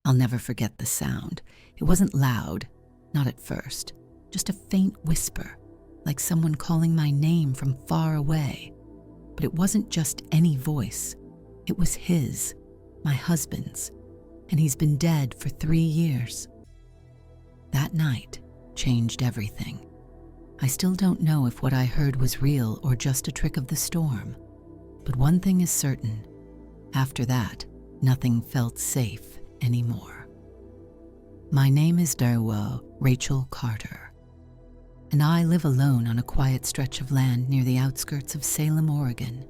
I'll never forget the sound. It wasn't loud, not at first, just a faint whisper, like someone calling my name from far away. But it wasn't just any voice. It was his, my husband's, and he's been dead for 3 years. That night changed everything. I still don't know if what I heard was real or just a trick of the storm. But one thing is certain. After that, nothing felt safe anymore. My name is Darwa Rachel Carter, and I live alone on a quiet stretch of land near the outskirts of Salem, Oregon.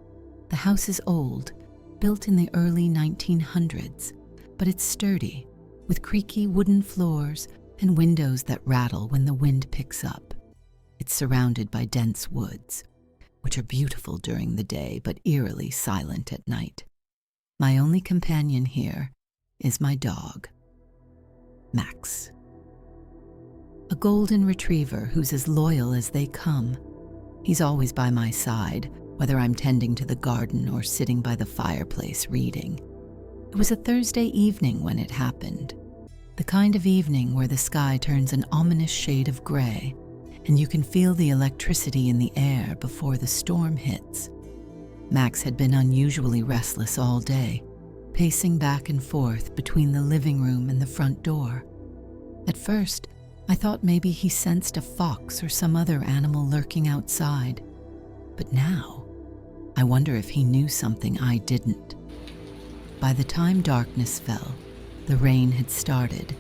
The house is old, built in the early 1900s, but it's sturdy, with creaky wooden floors and windows that rattle when the wind picks up. It's surrounded by dense woods, which are beautiful during the day but eerily silent at night. My only companion here is my dog, Max. A golden retriever who's as loyal as they come. He's always by my side, whether I'm tending to the garden or sitting by the fireplace reading. It was a Thursday evening when it happened. The kind of evening where the sky turns an ominous shade of gray, and you can feel the electricity in the air before the storm hits. Max had been unusually restless all day, pacing back and forth between the living room and the front door. At first, I thought maybe he sensed a fox or some other animal lurking outside. But now, I wonder if he knew something I didn't. By the time darkness fell, the rain had started.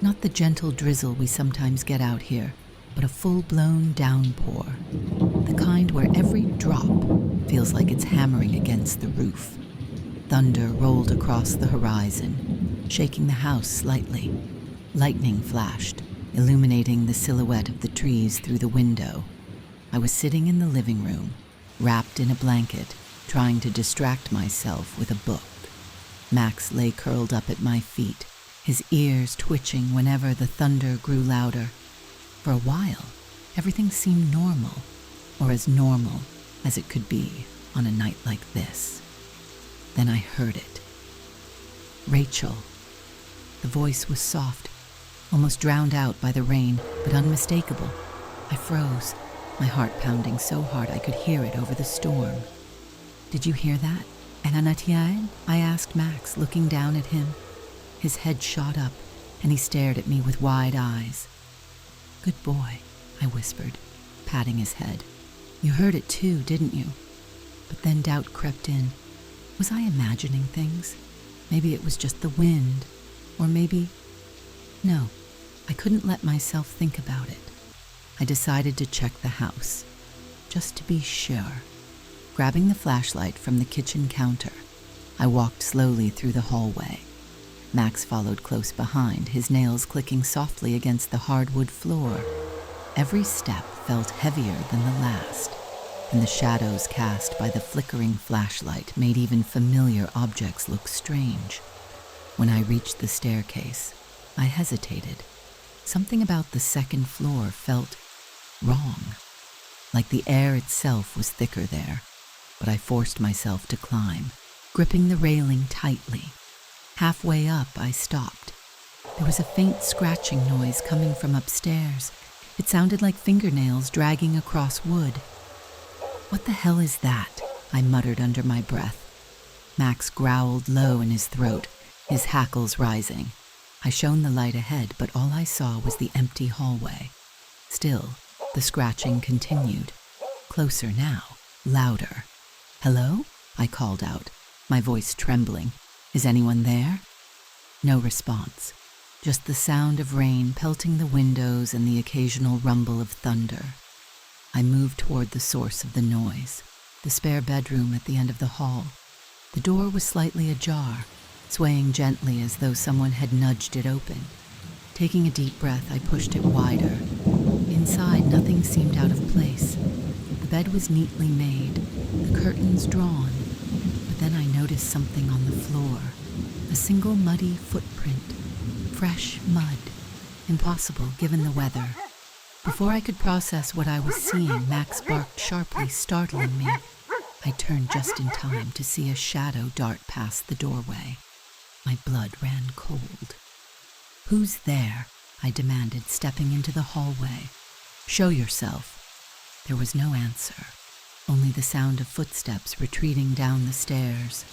Not the gentle drizzle we sometimes get out here, but a full-blown downpour. The kind where every drop feels like it's hammering against the roof. Thunder rolled across the horizon, shaking the house slightly. Lightning flashed, illuminating the silhouette of the trees through the window. I was sitting in the living room, wrapped in a blanket, trying to distract myself with a book. Max lay curled up at my feet, his ears twitching whenever the thunder grew louder. For a while, everything seemed normal, or as normal as it could be on a night like this. Then I heard it. Rachel. The voice was soft, almost drowned out by the rain, but unmistakable. I froze, my heart pounding so hard I could hear it over the storm. "Did you hear that, Ananatiael?" I asked Max, looking down at him. His head shot up, and he stared at me with wide eyes. "Good boy," I whispered, patting his head. "You heard it too, didn't you?" But then doubt crept in. Was I imagining things? Maybe it was just the wind, or maybe... No, I couldn't let myself think about it. I decided to check the house, just to be sure. Grabbing the flashlight from the kitchen counter, I walked slowly through the hallway. Max followed close behind, his nails clicking softly against the hardwood floor. Every step felt heavier than the last, and the shadows cast by the flickering flashlight made even familiar objects look strange. When I reached the staircase, I hesitated. Something about the second floor felt wrong, like the air itself was thicker there, but I forced myself to climb, gripping the railing tightly. Halfway up, I stopped. There was a faint scratching noise coming from upstairs. It sounded like fingernails dragging across wood. "What the hell is that?" I muttered under my breath. Max growled low in his throat, his hackles rising. I shone the light ahead, but all I saw was the empty hallway. Still, the scratching continued. Closer now, louder. "Hello?" I called out, my voice trembling. "Is anyone there?" No response, just the sound of rain pelting the windows and the occasional rumble of thunder. I moved toward the source of the noise, the spare bedroom at the end of the hall. The door was slightly ajar, swaying gently as though someone had nudged it open. Taking a deep breath, I pushed it wider. Inside, nothing seemed out of place. The bed was neatly made, the curtains drawn, but then I noticed something on the floor. A single muddy footprint. Fresh mud. Impossible, given the weather. Before I could process what I was seeing, Max barked sharply, startling me. I turned just in time to see a shadow dart past the doorway. My blood ran cold. Who's there? I demanded, stepping into the hallway. Show yourself. There was no answer, only the sound of footsteps retreating down the stairs.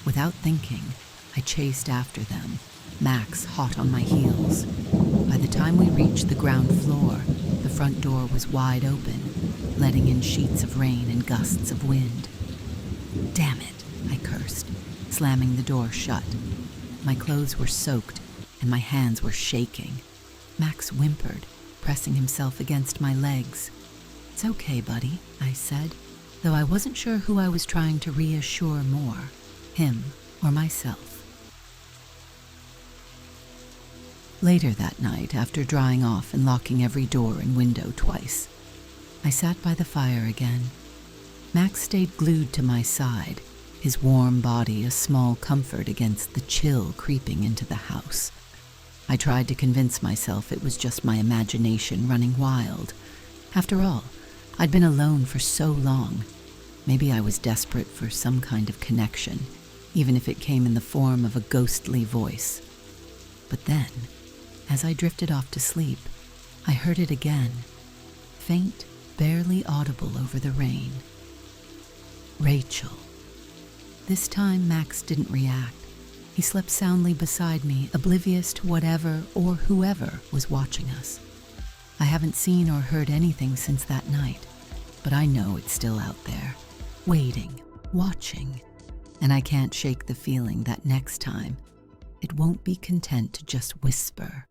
Without thinking, I chased after them, Max hot on my heels. By the time we reached the ground floor, the front door was wide open, letting in sheets of rain and gusts of wind. Damn it, I cursed, slamming the door shut. My clothes were soaked, and my hands were shaking. Max whimpered, pressing himself against my legs. It's okay, buddy, I said, though I wasn't sure who I was trying to reassure more, him or myself. Later that night, after drying off and locking every door and window twice, I sat by the fire again. Max stayed glued to my side, his warm body a small comfort against the chill creeping into the house. I tried to convince myself it was just my imagination running wild. After all, I'd been alone for so long. Maybe I was desperate for some kind of connection, even if it came in the form of a ghostly voice. But then, as I drifted off to sleep, I heard it again, faint, barely audible over the rain. Rachel. This time Max didn't react. He slept soundly beside me, oblivious to whatever or whoever was watching us. I haven't seen or heard anything since that night, but I know it's still out there, waiting, watching, and I can't shake the feeling that next time, it won't be content to just whisper.